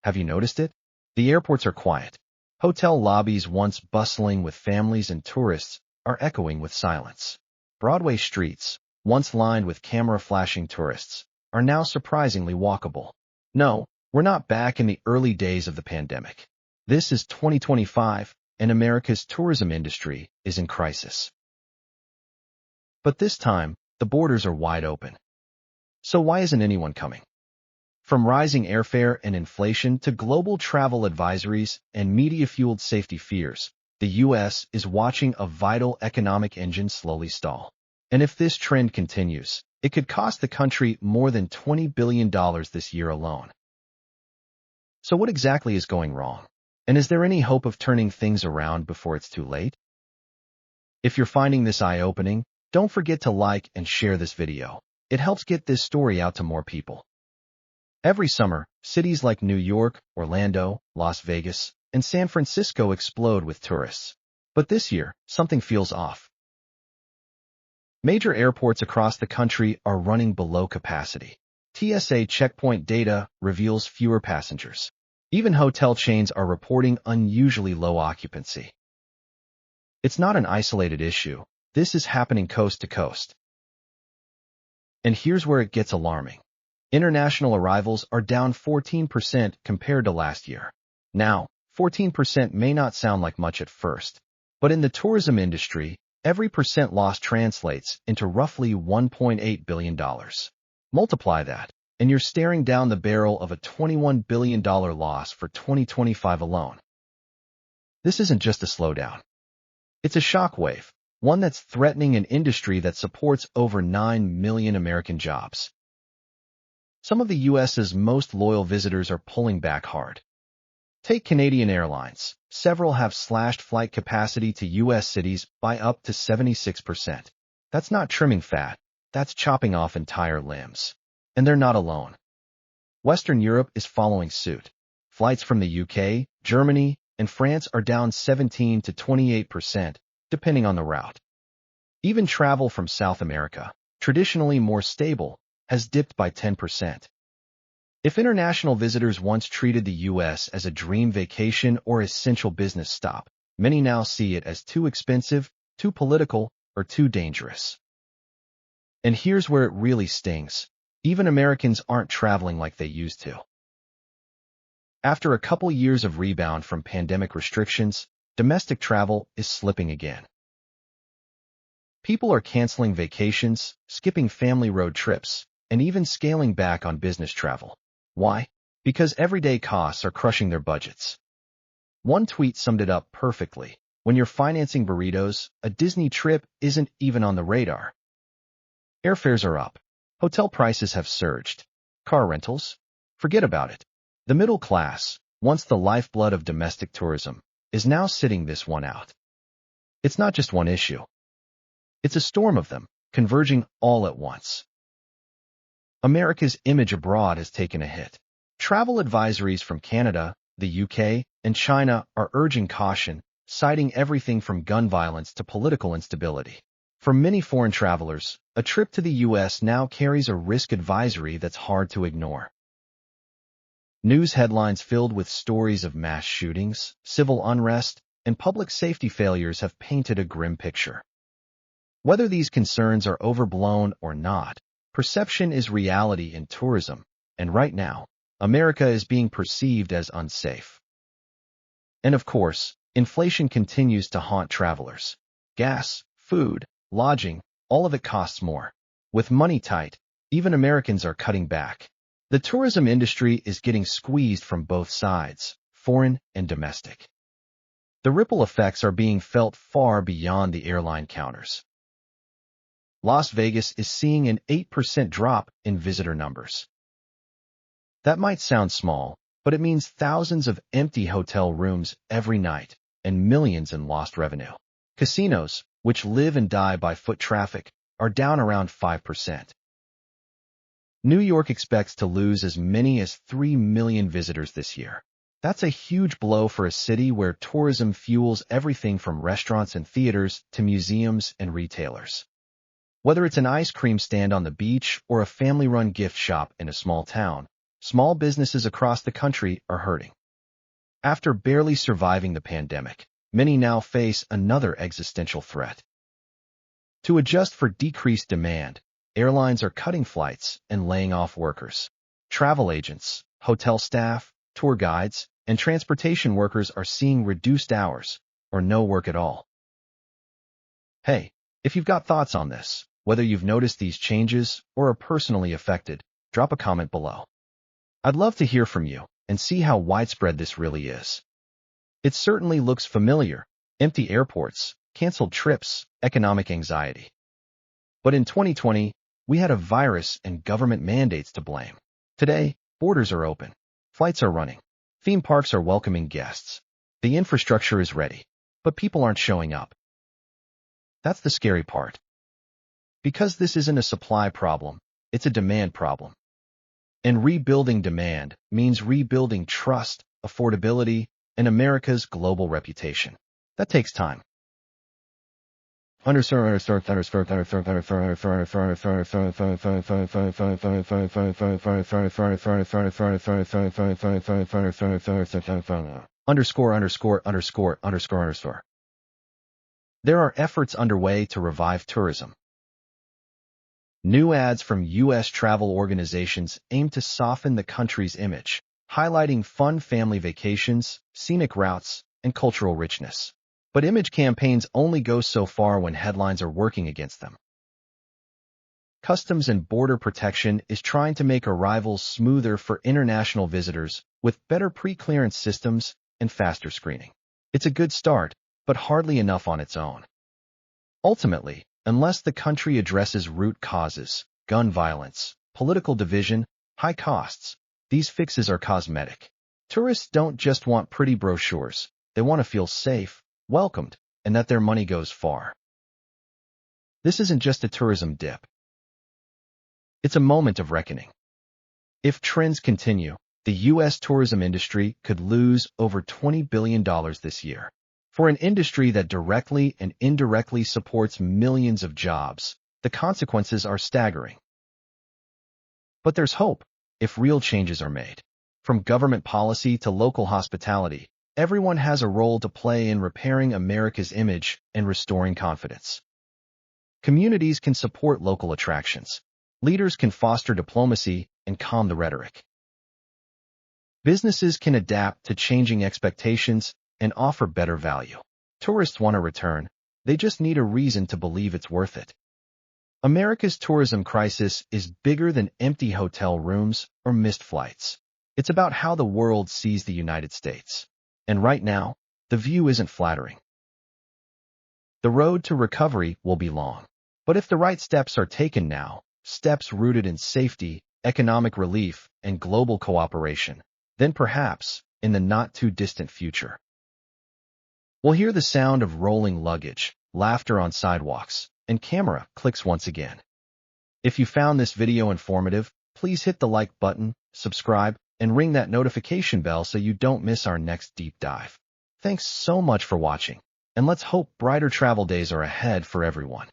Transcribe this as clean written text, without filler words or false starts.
Have you noticed it? The airports are quiet. Hotel lobbies, once bustling with families and tourists, are echoing with silence. Broadway streets, once lined with camera-flashing tourists, are now surprisingly walkable. No, we're not back in the early days of the pandemic. This is 2025, and America's tourism industry is in crisis. But this time, the borders are wide open. So why isn't anyone coming? From rising airfare and inflation to global travel advisories and media-fueled safety fears, the U.S. is watching a vital economic engine slowly stall. And if this trend continues, it could cost the country more than $20 billion this year alone. So what exactly is going wrong? And is there any hope of turning things around before it's too late? If you're finding this eye-opening, don't forget to like and share this video. It helps get this story out to more people. Every summer, cities like New York, Orlando, Las Vegas, and San Francisco explode with tourists. But this year, something feels off. Major airports across the country are running below capacity. TSA checkpoint data reveals fewer passengers. Even hotel chains are reporting unusually low occupancy. It's not an isolated issue. This is happening coast to coast. And here's where it gets alarming. International arrivals are down 14% compared to last year. Now, 14% may not sound like much at first, but in the tourism industry, every percent loss translates into roughly $1.8 billion. Multiply that, and you're staring down the barrel of a $21 billion loss for 2025 alone. This isn't just a slowdown. It's a shockwave, one that's threatening an industry that supports over 9 million American jobs. Some of the U.S.'s most loyal visitors are pulling back hard. Take Canadian Airlines. Several have slashed flight capacity to U.S. cities by up to 76%. That's not trimming fat. That's chopping off entire limbs. And they're not alone. Western Europe is following suit. Flights from the UK, Germany, and France are down 17 to 28%, depending on the route. Even travel from South America, traditionally more stable, has dipped by 10%. If international visitors once treated the U.S. as a dream vacation or essential business stop, many now see it as too expensive, too political, or too dangerous. And here's where it really stings. Even Americans aren't traveling like they used to. After a couple years of rebound from pandemic restrictions, domestic travel is slipping again. People are canceling vacations, skipping family road trips, and even scaling back on business travel. Why? Because everyday costs are crushing their budgets. One tweet summed it up perfectly. When you're financing burritos, a Disney trip isn't even on the radar. Airfares are up. Hotel prices have surged. Car rentals? Forget about it. The middle class, once the lifeblood of domestic tourism, is now sitting this one out. It's not just one issue. It's a storm of them, converging all at once. America's image abroad has taken a hit. Travel advisories from Canada, the UK, and China are urging caution, citing everything from gun violence to political instability. For many foreign travelers, a trip to the U.S. now carries a risk advisory that's hard to ignore. News headlines filled with stories of mass shootings, civil unrest, and public safety failures have painted a grim picture. Whether these concerns are overblown or not, perception is reality in tourism, and right now, America is being perceived as unsafe. And of course, inflation continues to haunt travelers. Gas, food, lodging, all of it costs more. With money tight, even Americans are cutting back. The tourism industry is getting squeezed from both sides, foreign and domestic. The ripple effects are being felt far beyond the airline counters. Las Vegas is seeing an 8% drop in visitor numbers. That might sound small, but it means thousands of empty hotel rooms every night and millions in lost revenue. Casinos, which live and die by foot traffic, are down around 5%. New York expects to lose as many as 3 million visitors this year. That's a huge blow for a city where tourism fuels everything from restaurants and theaters to museums and retailers. Whether it's an ice cream stand on the beach or a family-run gift shop in a small town, small businesses across the country are hurting. After barely surviving the pandemic, many now face another existential threat. To adjust for decreased demand, airlines are cutting flights and laying off workers. Travel agents, hotel staff, tour guides, and transportation workers are seeing reduced hours or no work at all. Hey, if you've got thoughts on this, whether you've noticed these changes or are personally affected, drop a comment below. I'd love to hear from you and see how widespread this really is. It certainly looks familiar: empty airports, canceled trips, economic anxiety. But in 2020, we had a virus and government mandates to blame. Today, borders are open, flights are running, theme parks are welcoming guests. The infrastructure is ready, but people aren't showing up. That's the scary part. Because this isn't a supply problem, it's a demand problem. And rebuilding demand means rebuilding trust, affordability, and America's global reputation. That takes time. Underscore. There are efforts underway to revive tourism. New ads from U.S. travel organizations aim to soften the country's image, highlighting fun family vacations, scenic routes, and cultural richness. But image campaigns only go so far when headlines are working against them. Customs and Border Protection is trying to make arrivals smoother for international visitors with better pre-clearance systems and faster screening. It's a good start, but hardly enough on its own. Ultimately, unless the country addresses root causes, gun violence, political division, high costs, these fixes are cosmetic. Tourists don't just want pretty brochures. They want to feel safe, welcomed, and that their money goes far. This isn't just a tourism dip. It's a moment of reckoning. If trends continue, the U.S. tourism industry could lose over $20 billion this year. For an industry that directly and indirectly supports millions of jobs, the consequences are staggering. But there's hope if real changes are made. From government policy to local hospitality, everyone has a role to play in repairing America's image and restoring confidence. Communities can support local attractions. Leaders can foster diplomacy and calm the rhetoric. Businesses can adapt to changing expectations and offer better value. Tourists want to return. They just need a reason to believe it's worth it. America's tourism crisis is bigger than empty hotel rooms or missed flights. It's about how the world sees the United States. And right now, the view isn't flattering. The road to recovery will be long. But if the right steps are taken now, steps rooted in safety, economic relief, and global cooperation, then perhaps, in the not-too-distant future, we'll hear the sound of rolling luggage, laughter on sidewalks, and camera clicks once again. If you found this video informative, please hit the like button, subscribe, and ring that notification bell so you don't miss our next deep dive. Thanks so much for watching, and let's hope brighter travel days are ahead for everyone.